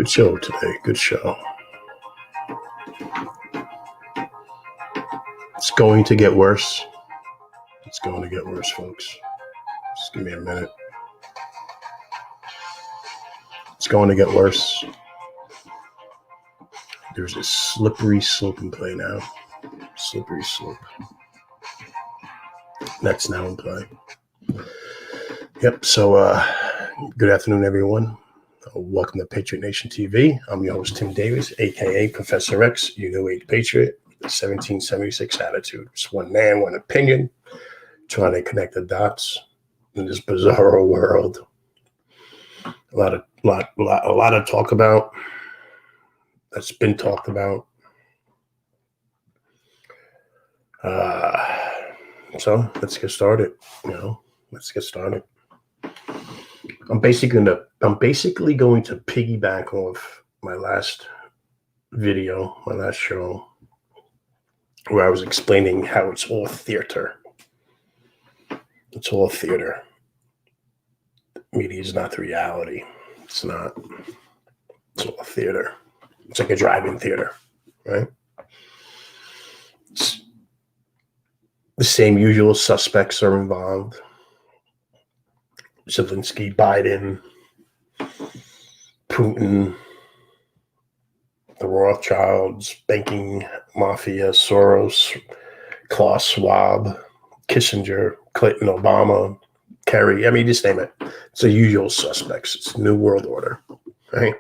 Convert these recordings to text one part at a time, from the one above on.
Good show today. Good show. It's going to get worse. It's going to get worse, folks. Just give me a minute. It's going to get worse. There's a slippery slope in play now. Slippery slope. That's now in play. Yep. So, good afternoon, everyone. Welcome to Patriot Nation TV. I'm your host, Tim Davis, a.k.a. Professor X, your new age patriot, the 1776 attitude. It's one man, one opinion, trying to connect the dots in this bizarre world. A lot of talk about. That's been talked about. So let's get started. Let's get started. I'm basically going to piggyback off my last video, my last show, where I was explaining how it's all theater. It's all theater. Media is not the reality. It's not. It's all theater. It's like a drive-in theater, right? It's the same usual suspects are involved. Zelensky, Biden, Putin, the Rothschilds, banking mafia, Soros, Klaus Schwab, Kissinger, Clinton, Obama, Kerry. I mean, just name it. It's the usual suspects. It's New World Order, right?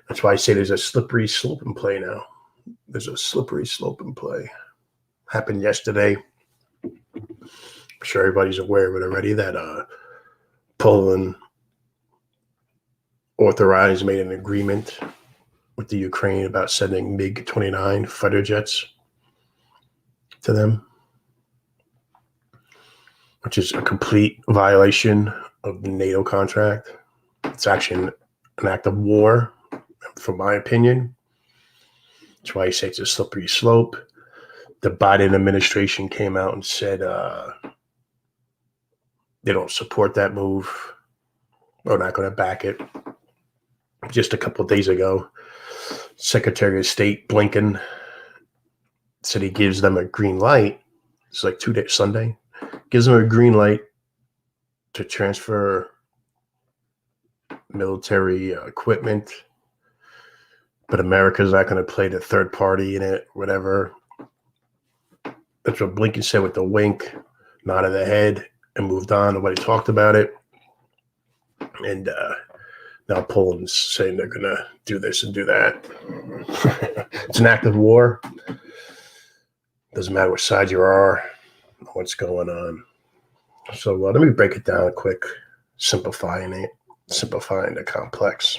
That's why I say there's a slippery slope in play now. There's a slippery slope in play. Happened yesterday. I'm sure everybody's aware of it already, that Poland made an agreement with the Ukraine about sending MiG-29 fighter jets to them, which is a complete violation of the NATO contract. It's actually an act of war, from my opinion. That's why I say it's a slippery slope. The Biden administration came out and said they don't support that move. We're not going to back it. Just a couple of days ago, Secretary of State Blinken said he gives them a green light. It's like Sunday. Gives them a green light to transfer military equipment. But America's not going to play the third party in it, whatever. That's what Blinken said with the wink, nod of the head, and moved on. Nobody talked about it. And now Poland's saying they're going to do this and do that. It's an act of war. Doesn't matter what side you are, what's going on. So let me break it down quick, simplifying the complex.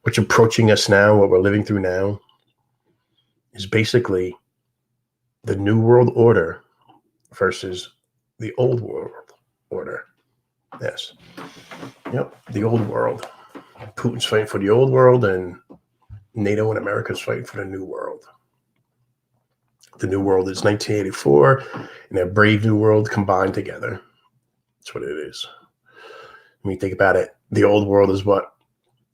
What's approaching us now, what we're living through now, is basically the New World Order versus the Old World Order. Yes. Yep, the Old World. Putin's fighting for the Old World, and NATO and America's fighting for the New World. The New World is 1984, and a brave New World combined together. That's what it is. When you think about it, the Old World is what?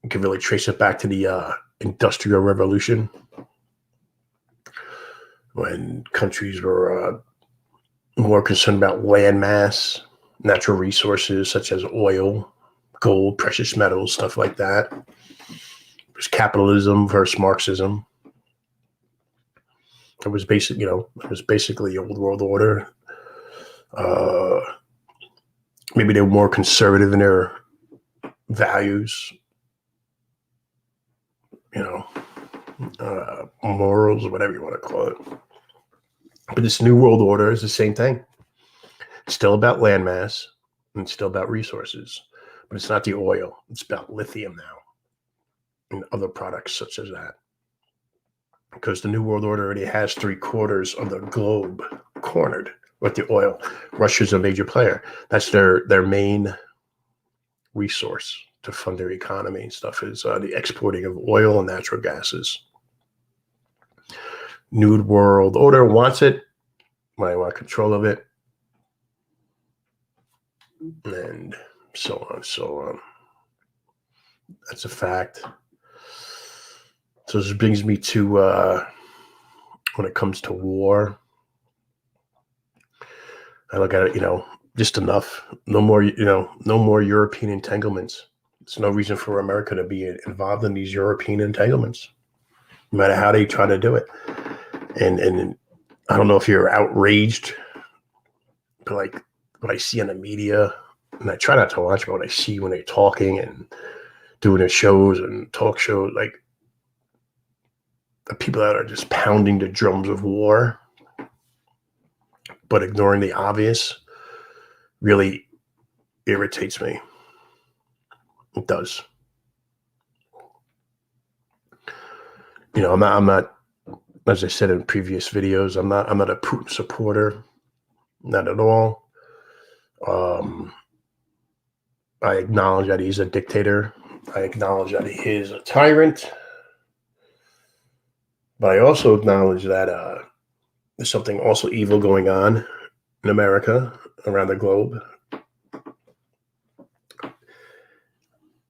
You can really trace it back to the Industrial Revolution, when countries were more concerned about land mass, natural resources such as oil, gold, precious metals, stuff like that. It was capitalism versus Marxism. It was basically the Old World Order. Maybe they were more conservative in their values, morals, or whatever you want to call it. But this New World Order is the same thing. It's still about landmass, and it's still about resources. But it's not the oil. It's about lithium now and other products such as that. Because the New World Order already has 3/4 of the globe cornered with the oil. Russia's a major player. That's their main resource to fund their economy and stuff, is the exporting of oil and natural gases. New World Order wants it, might want control of it, and so on. That's a fact. So this brings me to when it comes to war, I look at it, just enough. No more, no more European entanglements. There's no reason for America to be involved in these European entanglements, no matter how they try to do it. And I don't know if you're outraged, but like what I see on the media, and I try not to watch, but what I see when they're talking and doing their shows and talk shows, like the people that are just pounding the drums of war, but ignoring the obvious, really irritates me. It does. I'm not, as I said in previous videos, I'm not a Putin supporter, not at all. I acknowledge that he's a dictator. I acknowledge that he is a tyrant. But I also acknowledge that there's something also evil going on in America, around the globe.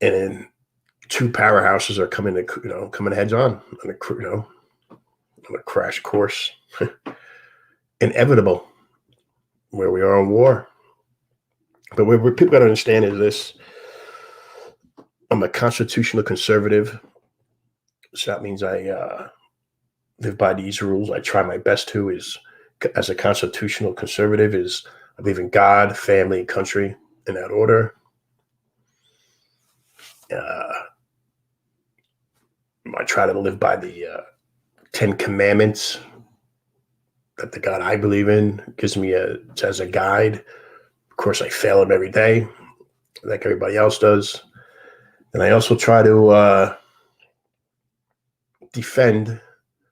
And then two powerhouses are coming heads on a crash course. Inevitable, where we are in war. But what people got to understand is this. I'm a constitutional conservative. So that means I live by these rules. I try my best to, as a constitutional conservative, I believe in God, family, country, in that order. I try to live by the 10 Commandments that the God I believe in gives me as a guide. Of course, I fail them every day, like everybody else does. And I also try to defend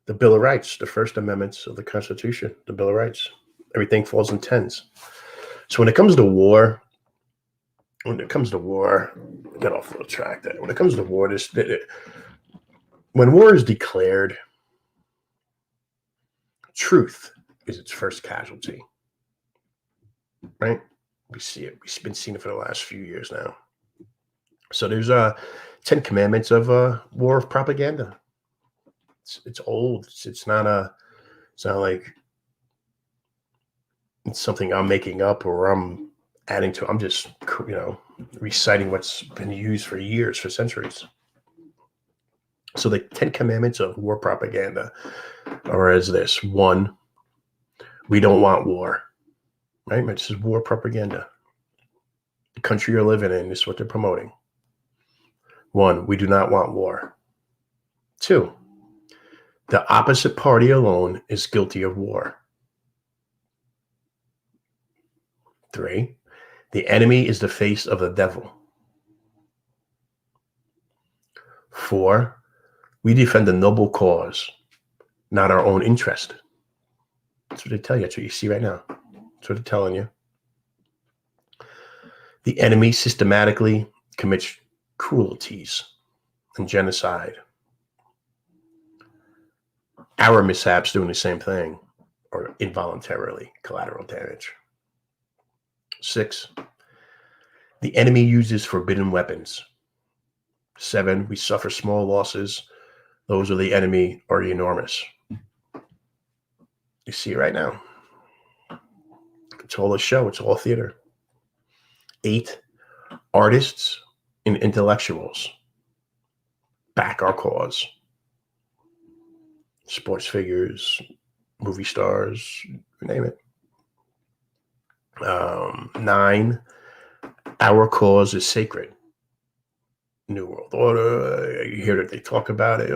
the Bill of Rights, the First Amendments of the Constitution, the Bill of Rights. Everything falls in tens. So when it comes to war, get off the track there. When it comes to war, when war is declared, truth is its first casualty. Right? We see it. We've been seeing it for the last few years now. So there's 10 Commandments of war of propaganda. It's old. It's not like it's something I'm making up or I'm adding to. I'm just reciting what's been used for years, for centuries. So the 10 Commandments of war propaganda are as this: 1, we don't want war. Right? This is war propaganda. The country you're living in is what they're promoting. 1, we do not want war. 2, the opposite party alone is guilty of war. 3, the enemy is the face of the devil. 4, we defend a noble cause, not our own interest. That's what they tell you. That's what you see right now. That's what they're telling you. The enemy systematically commits cruelties and genocide. Our mishaps doing the same thing, or involuntarily, collateral damage. 6, the enemy uses forbidden weapons. 7, we suffer small losses. Those of the enemy are enormous. You see it right now. It's all a show. It's all theater. 8, artists and intellectuals back our cause. Sports figures, movie stars, you name it. 9, our cause is sacred. New World Order. You hear that they talk about it.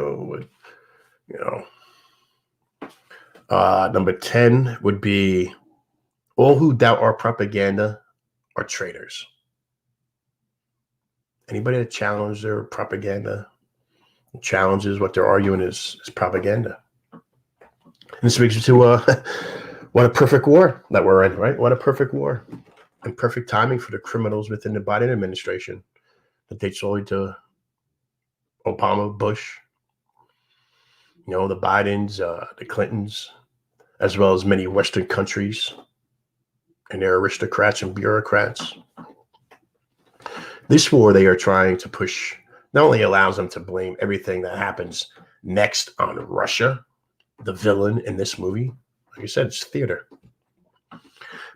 Number 10 would be all who doubt our propaganda are traitors. Anybody that challenges their propaganda, challenges what they're arguing is propaganda. And this brings me to what a perfect war that we're in, right? What a perfect war. And perfect timing for the criminals within the Biden administration. That dates only to Obama, Bush, the Bidens, the Clintons, as well as many Western countries and their aristocrats and bureaucrats. This war, they are trying to push not only allows them to blame everything that happens next on Russia, the villain in this movie. Like I said, it's theater.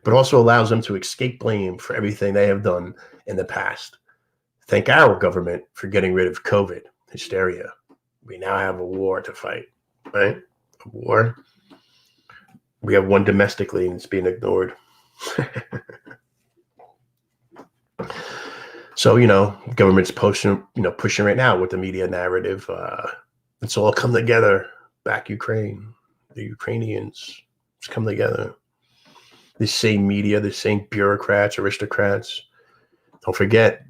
But also allows them to escape blame for everything they have done in the past. Thank our government for getting rid of COVID hysteria. We now have a war to fight, right? A war. We have one domestically and it's being ignored. So, government's pushing right now with the media narrative. It's all come together. Back Ukraine. The Ukrainians. It's come together. The same media, the same bureaucrats, aristocrats. Don't forget,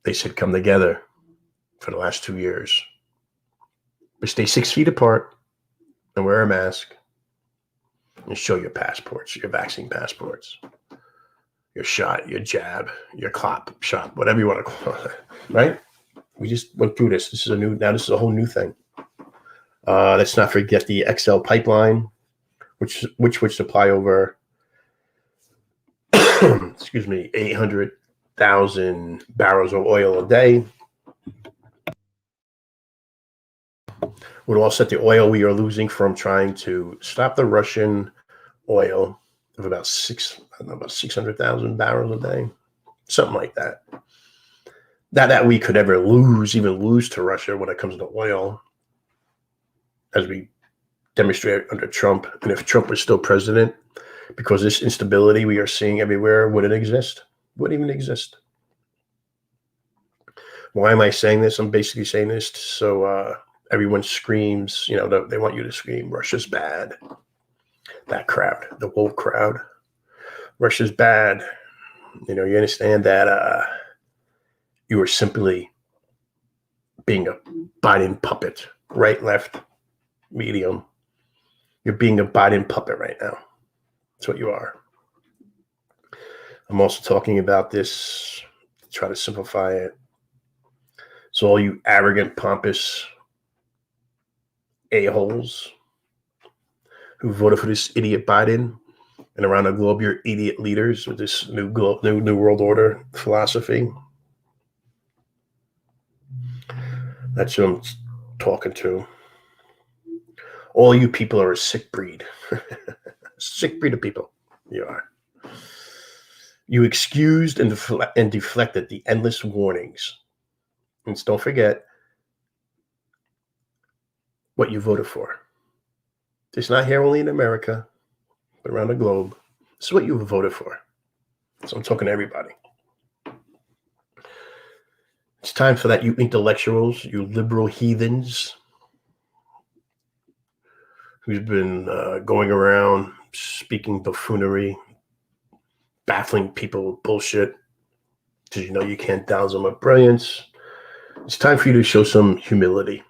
they said come together for the last 2 years. But stay 6 feet apart and wear a mask and show your passports, your vaccine passports, your shot, your jab, your clop shot, whatever you want to call it, right? We just went through this. This is a whole new thing. Let's not forget the XL pipeline, which would supply over, 800,000 barrels of oil a day. Would offset the oil we are losing from trying to stop the Russian oil of about 600,000 barrels a day, something like that. Not that we could ever even lose to Russia when it comes to oil, as we demonstrated under Trump. And if Trump was still president, because this instability we are seeing everywhere wouldn't exist, wouldn't even exist. Why am I saying this? I'm basically saying this so everyone screams, they want you to scream, Russia's bad. That crowd, the woke crowd. Russia's bad. You understand that you are simply being a Biden puppet, right, left, medium. You're being a Biden puppet right now. That's what you are. I'm also talking about this to try to simplify it. So all you arrogant, pompous a-holes who voted for this idiot Biden, and around the globe, you're idiot leaders with this new world order philosophy. That's who I'm talking to. All you people are a sick breed. Sick breed of people. You are. You excused and deflected the endless warnings. And don't forget what you voted for. It's not here only in America, but around the globe. This is what you voted for. So I'm talking to everybody. It's time for that, you intellectuals, you liberal heathens, who's been going around speaking buffoonery, baffling people with bullshit, because you can't douse them with brilliance. It's time for you to show some humility.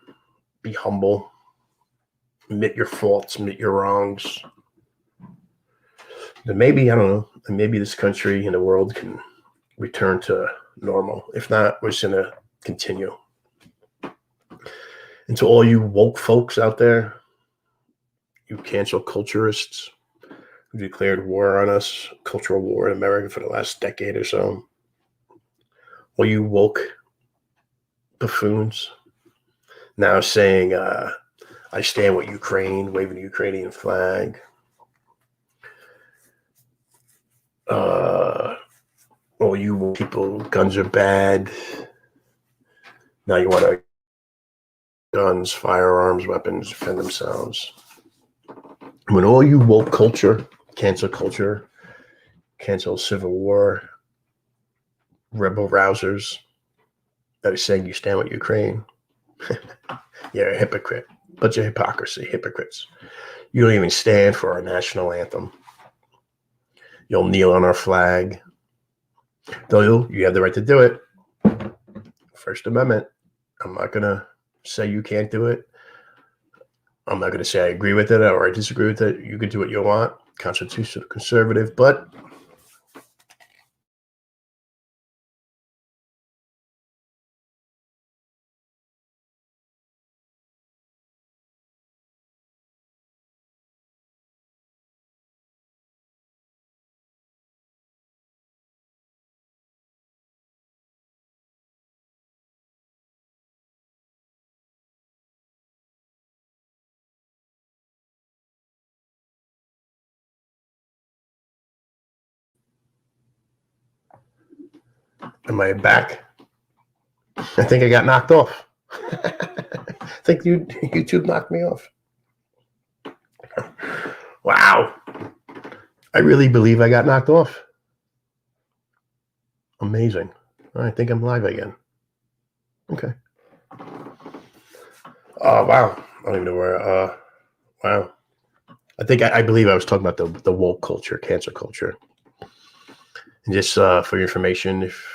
Be humble. Admit your faults, admit your wrongs. Then maybe, I don't know, maybe this country and the world can return to normal. If not, we're just going to continue. And to all you woke folks out there, you cancel culturists who declared war on us, cultural war in America for the last decade or so, all you woke buffoons now saying, I stand with Ukraine, waving the Ukrainian flag. All you people, guns are bad. Now you want to guns, firearms, weapons, defend themselves. When all you woke culture, cancel civil war, rebel rousers that are saying you stand with Ukraine, you're a hypocrite. Bunch of hypocrisy, hypocrites. You don't even stand for our national anthem. You'll kneel on our flag. Though you have the right to do it. First Amendment. I'm not going to say you can't do it. I'm not going to say I agree with it or I disagree with it. You can do what you want. Constitutional conservative, but Am I back? I think I got knocked off. I think YouTube knocked me off. Wow. I really believe I got knocked off. Amazing. I think I'm live again. Okay. Oh, wow. I don't even know where. Wow. I believe I was talking about the woke culture, cancel culture. And just for your information, if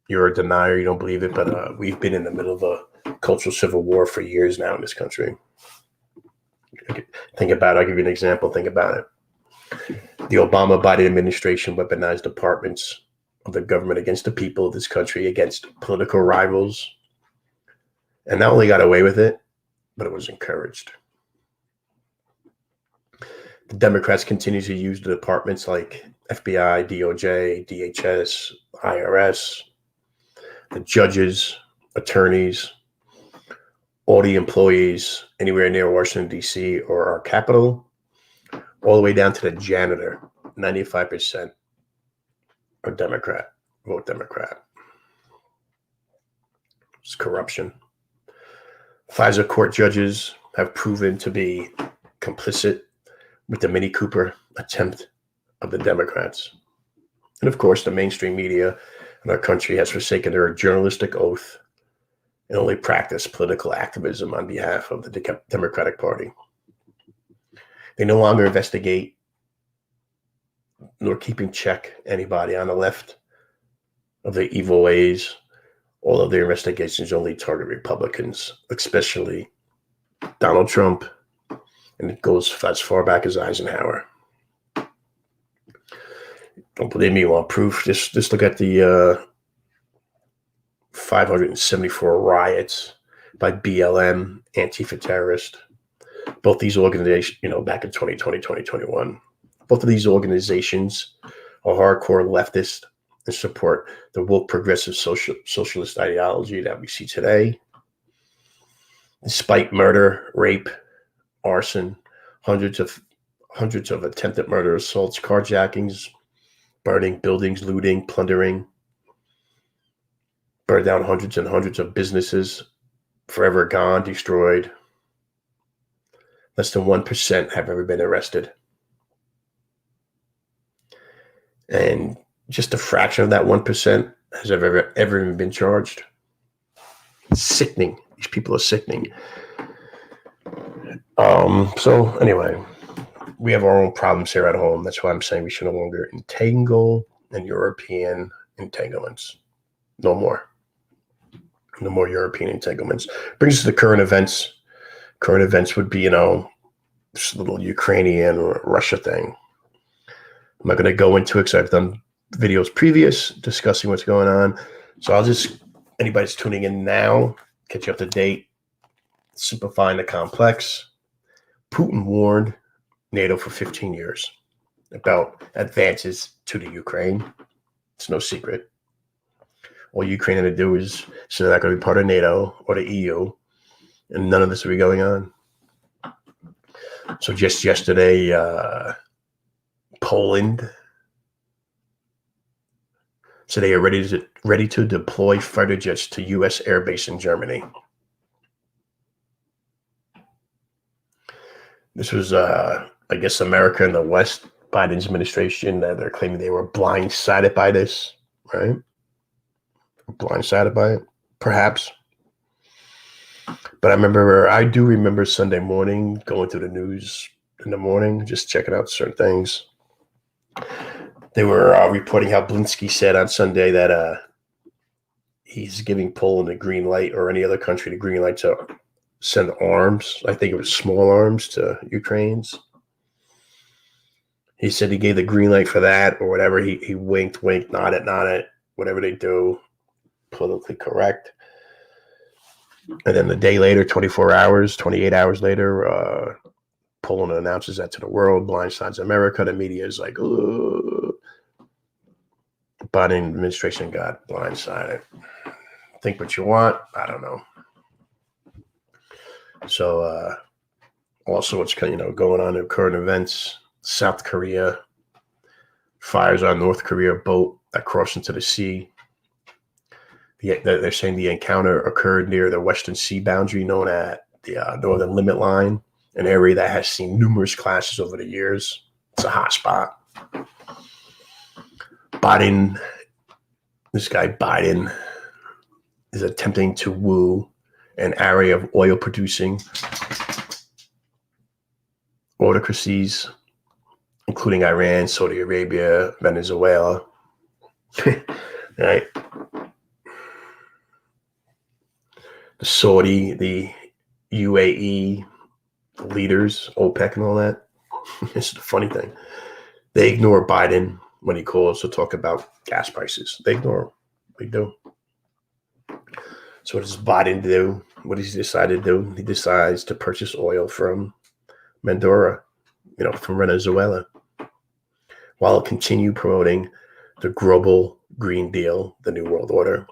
you're a denier, you don't believe it, but we've been in the middle of a cultural civil war for years now in this country. Think about it. I'll give you an example. Think about it. The Obama-Biden administration weaponized departments of the government against the people of this country, against political rivals, and not only got away with it, but it was encouraged. The Democrats continue to use the departments like FBI, DOJ, DHS, IRS, the judges, attorneys, all the employees anywhere near Washington, D.C. or our capital, all the way down to the janitor. 95% are Democrat, vote Democrat. It's corruption. FISA court judges have proven to be complicit with the Mini Cooper attempt of the Democrats. And of course, the mainstream media in our country has forsaken their journalistic oath and only practice political activism on behalf of the Democratic Party. They no longer investigate nor keep in check anybody on the left of their evil ways. All of their investigations only target Republicans, especially Donald Trump, and it goes as far back as Eisenhower. Don't believe me, you want proof? Just look at the 574 riots by BLM, Antifa terrorist. Both these organizations, back in 2020, 2021, both of these organizations are hardcore leftist and support the woke progressive socialist ideology that we see today. Despite murder, rape, arson, hundreds of attempted murder, assaults, carjackings, burning buildings, looting, plundering, burned down hundreds and hundreds of businesses, forever gone, destroyed. Less than 1% have ever been arrested. And just a fraction of that 1% has ever even been charged. It's sickening. These people are sickening. So anyway, we have our own problems here at home. That's why I'm saying we should no longer entangle in European entanglements. No more. No more European entanglements. Brings us to current events. Current events would be, this little Ukrainian or Russia thing. I'm not going to go into it because I've done videos previous discussing what's going on. So I'll just, anybody's tuning in now, get you up to date, simplifying the complex. Putin warned NATO for 15 years about advances to the Ukraine. It's no secret. All Ukraine had to do is say they're not going to be part of NATO or the EU, and none of this will be going on. So just yesterday, Poland said they are ready to deploy fighter jets to U.S. air base in Germany. This was, I guess, America and the West, Biden's administration, that they're claiming they were blindsided by this, right? Blindsided by it, perhaps. But I do remember Sunday morning going through the news in the morning, just checking out certain things. They were reporting how Blinsky said on Sunday that he's giving Poland a green light, or any other country the green light, to send arms. I think it was small arms to Ukrainians. He said he gave the green light for that or whatever. He winked, nodded, whatever they do, politically correct. And then the day later, 28 hours later, Poland announces that to the world, blindsides America. The media is like, ugh. Biden administration got blindsided. Think what you want. I don't know. So also what's going on in current events, South Korea fires on North Korea boat that crossed into the sea. They're saying the encounter occurred near the Western Sea boundary, known as the Northern Limit Line, an area that has seen numerous clashes over the years. It's a hot spot. This guy Biden is attempting to woo an area of oil-producing autocracies, including Iran, Saudi Arabia, Venezuela. Right? The Saudi, the UAE, the leaders, OPEC and all that. This is the funny thing. They ignore Biden when he calls to talk about gas prices. They ignore him. They do. So what does Biden do? What does he decide to do? He decides to purchase oil from Maduro, from Venezuela, while continue promoting the global Green Deal, the New World Order,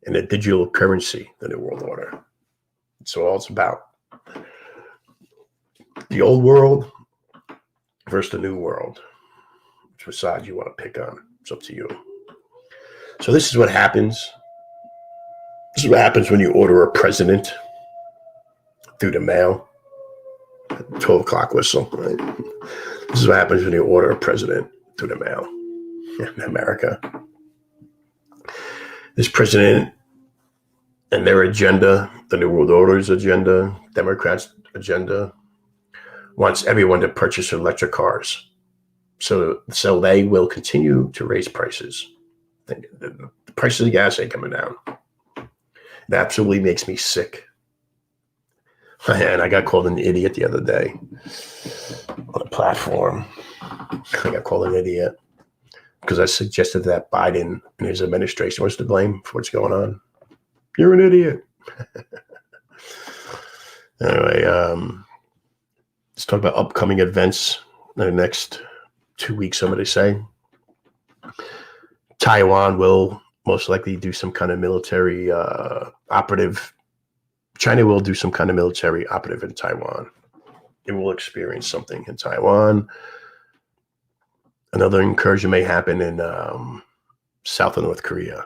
and the digital currency, the New World Order. That's what all it's about. The old world versus the new world. Which side you want to pick on? It's up to you. So this is what happens. This is what happens when you order a president through the mail. 12 o'clock whistle. Right? This is what happens when you order a president through the mail in America. This president and their agenda, the New World Order's agenda, Democrats' agenda, wants everyone to purchase electric cars. So they will continue to raise prices. The price of the gas ain't coming down. It absolutely makes me sick. And I got called an idiot the other day on a platform. I got called an idiot because I suggested that Biden and his administration was to blame for what's going on. You're an idiot. Anyway, let's talk about upcoming events in the next 2 weeks, somebody say. Taiwan will most likely do some kind of military operative. China will do some kind of military operative in Taiwan. It will experience something in Taiwan. Another incursion may happen in South and North Korea.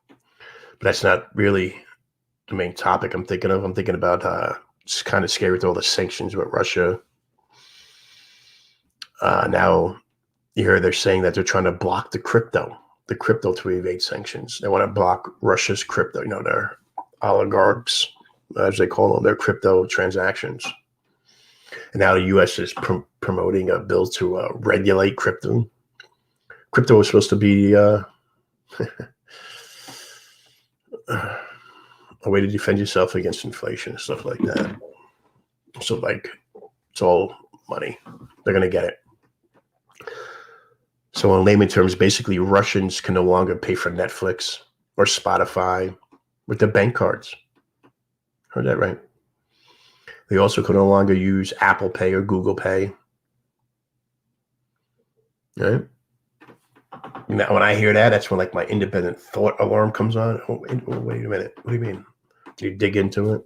But that's not really the main topic I'm thinking of. I'm thinking about it's kind of scary with all the sanctions with Russia. Now you hear they're saying that they're trying to block the crypto to evade sanctions. They want to block Russia's crypto, their oligarchs, as they call them, their crypto transactions. And now the U.S. is promoting a bill to regulate crypto. Crypto is supposed to be a way to defend yourself against inflation and stuff like that. So, it's all money. They're going to get it. So in layman terms, basically Russians can no longer pay for Netflix or Spotify with their bank cards. Heard that right? They also can no longer use Apple Pay or Google Pay. Right? Now, when I hear that, that's when my independent thought alarm comes on. Oh, wait a minute. What do you mean? You dig into it.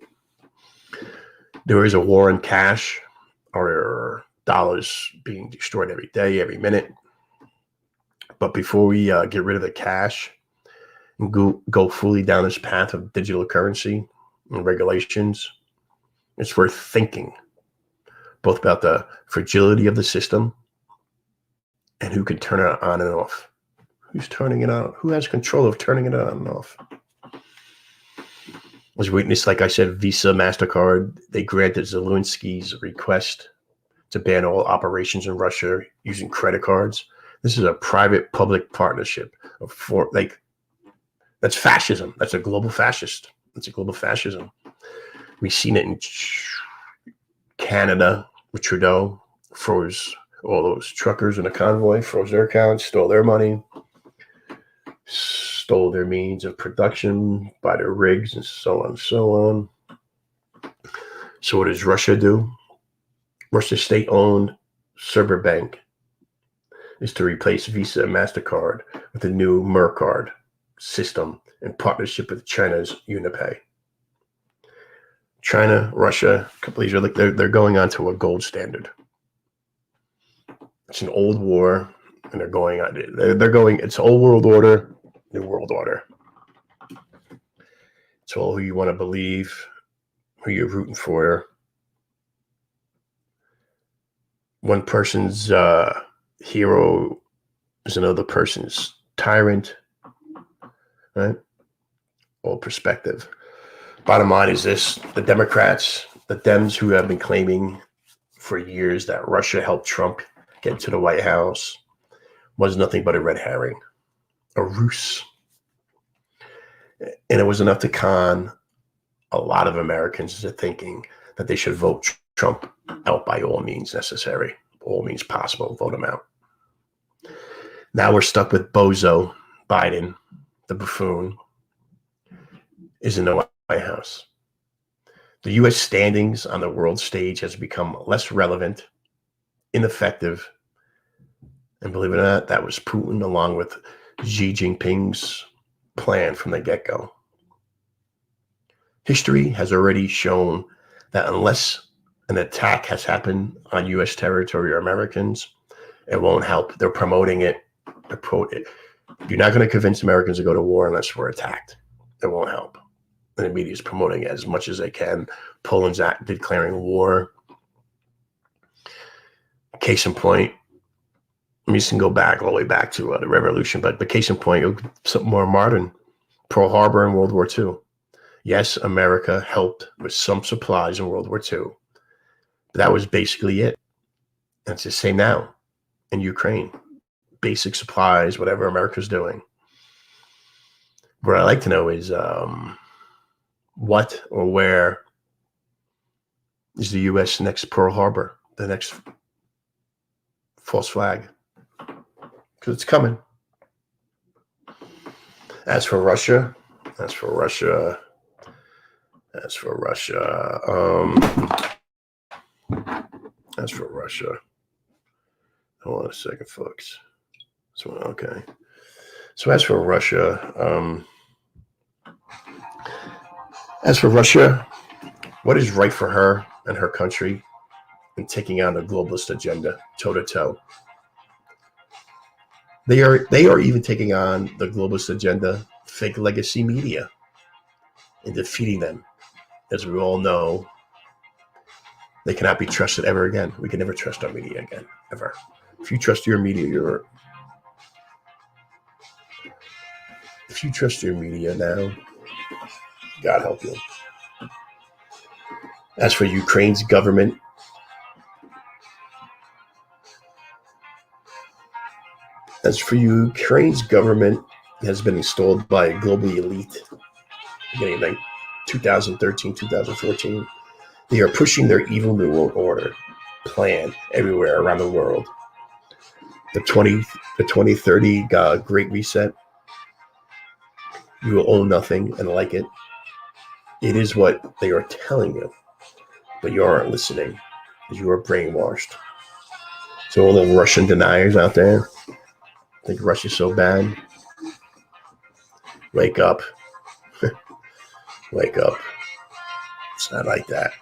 There is a war on cash, or dollars being destroyed every day, every minute. But before we get rid of the cash and go fully down this path of digital currency and regulations, it's worth thinking both about the fragility of the system and who can turn it on and off. Who's turning it on? Who has control of turning it on and off? Was witnessed, like I said, Visa, MasterCard. They granted Zelensky's request to ban all operations in Russia using credit cards. This is a private-public partnership that's fascism. That's a global fascist. That's a global fascism. We've seen it in Canada with Trudeau, froze all those truckers in a convoy, froze their accounts, stole their money, stole their means of production, buy their rigs, and so on and so on. So what does Russia do? Russia's state-owned Cyberbank is to replace Visa and MasterCard with a new Mercard system in partnership with China's Unipay. China, Russia, a couple of these are they're going on to a gold standard. It's an old war. And they're going on. They're going. It's old world order, new world order. It's all who you want to believe, who you're rooting for. One person's hero is another person's tyrant, right? All perspective. Bottom line is this: the Democrats, the Dems, who have been claiming for years that Russia helped Trump get to the White House, was nothing but a red herring, a ruse. And it was enough to con a lot of Americans into thinking that they should vote Trump out by all means necessary, all means possible, vote him out. Now we're stuck with Bozo Biden, the buffoon, is in the White House. The U.S. standings on the world stage has become less relevant, ineffective, and believe it or not, that was Putin along with Xi Jinping's plan from the get-go. History has already shown that unless an attack has happened on U.S. territory or Americans, it won't help. They're promoting it. You're not going to convince Americans to go to war unless we're attacked. It won't help. And the media is promoting it as much as they can. Poland's declaring war. Case in point, we can go back all the way back to the revolution, but case in point, something more modern. Pearl Harbor in World War II. Yes, America helped with some supplies in World War II, but that was basically it. And it's the same now in Ukraine. Basic supplies, whatever America's doing. What I'd like to know is what or where is the U.S. next Pearl Harbor, the next false flag? Because it's coming. As for Russia, I hold on a second, folks. So, okay. So as for Russia, what is right for her and her country in taking on the globalist agenda toe to toe? They are even taking on the globalist agenda, fake legacy media, and defeating them. As we all know, they cannot be trusted ever again. We can never trust our media again, ever. If you trust your media, if you trust your media now, God help you. As for Ukraine's government, has been installed by a global elite beginning like 2013, 2014. They are pushing their evil New World Order plan everywhere around the world. The 2030 Great Reset. You will own nothing and like it. It is what they are telling you, but you aren't listening because you are brainwashed. So all the Russian deniers out there think Russia's so bad. Wake up. Wake up. It's not like that.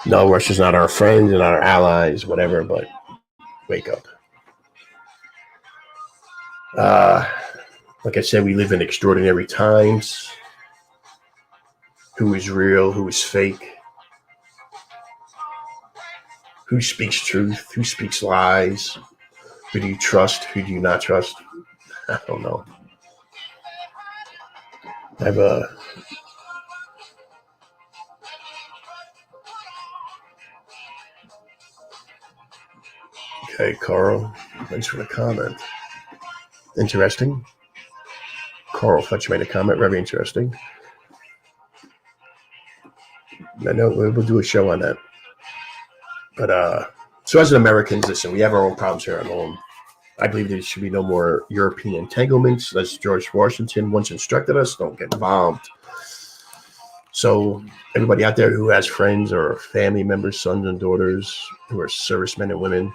No, Russia's not our friends and not our allies, whatever, but wake up. Like I said, we live in extraordinary times. Who is real? Who is fake? Who speaks truth? Who speaks lies? Who do you trust? Who do you not trust? I don't know. I have a okay, Carl. Thanks for the comment. Interesting. Carl, thought you made a comment. Very interesting. I know we'll do a show on that. But so as Americans, listen, we have our own problems here at home. I believe there should be no more European entanglements. As George Washington once instructed us, don't get involved. So everybody out there who has friends or family members, sons and daughters who are servicemen and women,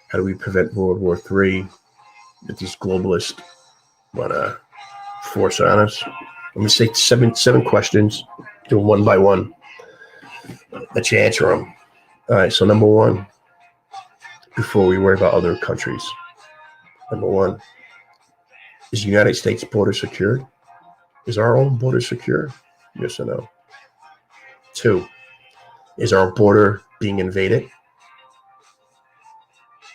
how do we prevent World War III that these globalists want to force on us? Let me say seven questions. Do them one by one. Let you answer them. All right, so number one, before we worry about other countries. Number one, is the United States border secured? Is our own border secure? Yes or no? 2, is our border being invaded?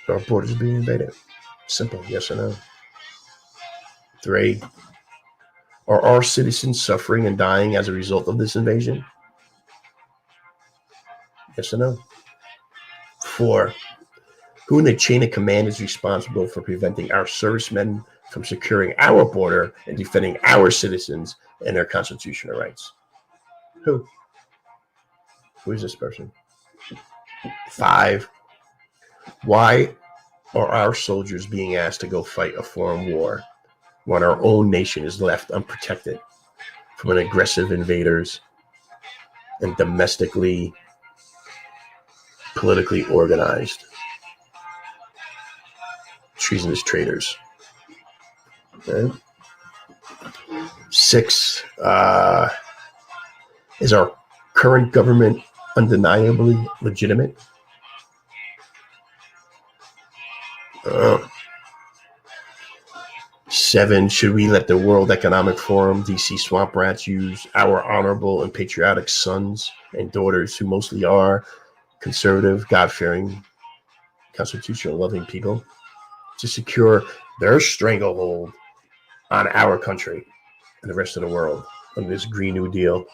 Are our borders being invaded? Simple, yes or no? 3, are our citizens suffering and dying as a result of this invasion? Yes or no? 4, who in the chain of command is responsible for preventing our servicemen from securing our border and defending our citizens and their constitutional rights? Who? Who is this person? 5, why are our soldiers being asked to go fight a foreign war when our own nation is left unprotected from an aggressive invaders and domestically, politically organized treasonous traitors? Okay. 6, is our current government undeniably legitimate? 7, should we let the World Economic Forum, DC swamp rats, use our honorable and patriotic sons and daughters, who mostly are conservative, God-fearing, constitutional-loving people, to secure their stranglehold on our country and the rest of the world under this Green New Deal?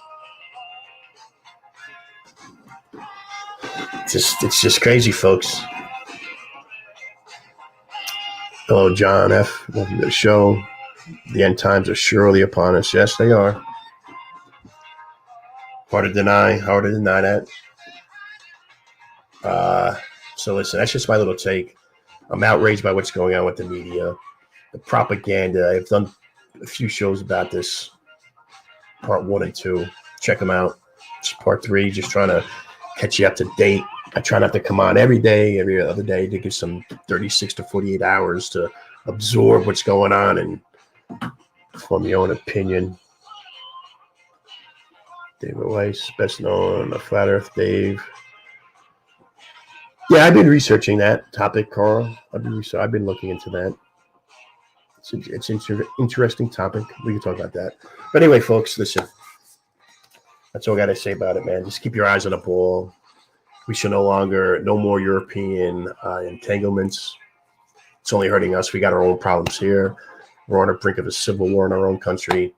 It's just crazy, folks. Hello, John F. Welcome to the show. The end times are surely upon us. Yes, they are. Hard to deny that. So listen, that's just my little take. I'm outraged by what's going on with the media, the propaganda. I've done a few shows about this, part 1 and 2. Check them out. It's part 3, just trying to catch you up to date. I try not to come on every day, every other day, to give some 36 to 48 hours to absorb what's going on and form your own opinion. David Weiss, best known, a Flat Earth Dave. Yeah, I've been researching that topic, Carl. I've been looking into that. It's an interesting topic. We can talk about that. But anyway, folks, listen. That's all I got to say about it, man. Just keep your eyes on the ball. We should no more European entanglements. It's only hurting us. We got our own problems here. We're on the brink of a civil war in our own country.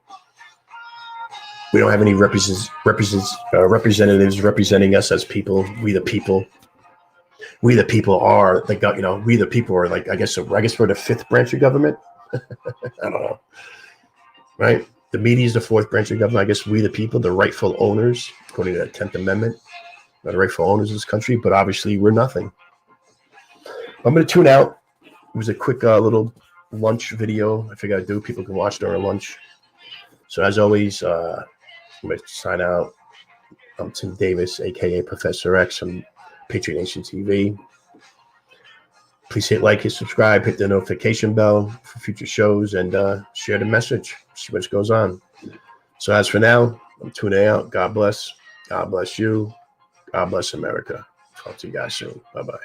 We don't have any representatives representing us as people. We the people are we the people are like, I guess we're the 5th branch of government. I don't know. Right? The media is the 4th branch of government. I guess we the people, the rightful owners, according to the 10th Amendment, are the rightful owners of this country, but obviously we're nothing. I'm going to tune out. It was a quick little lunch video I figured I'd do. People can watch during lunch. So as always, I'm going to sign out. I'm Tim Davis, a.k.a. Professor X from Patriot Nation TV. Please hit like, hit subscribe, hit the notification bell for future shows, and share the message. See what goes on. So as for now, I'm tuning out. God bless. God bless you. God bless America. Talk to you guys soon. Bye-bye.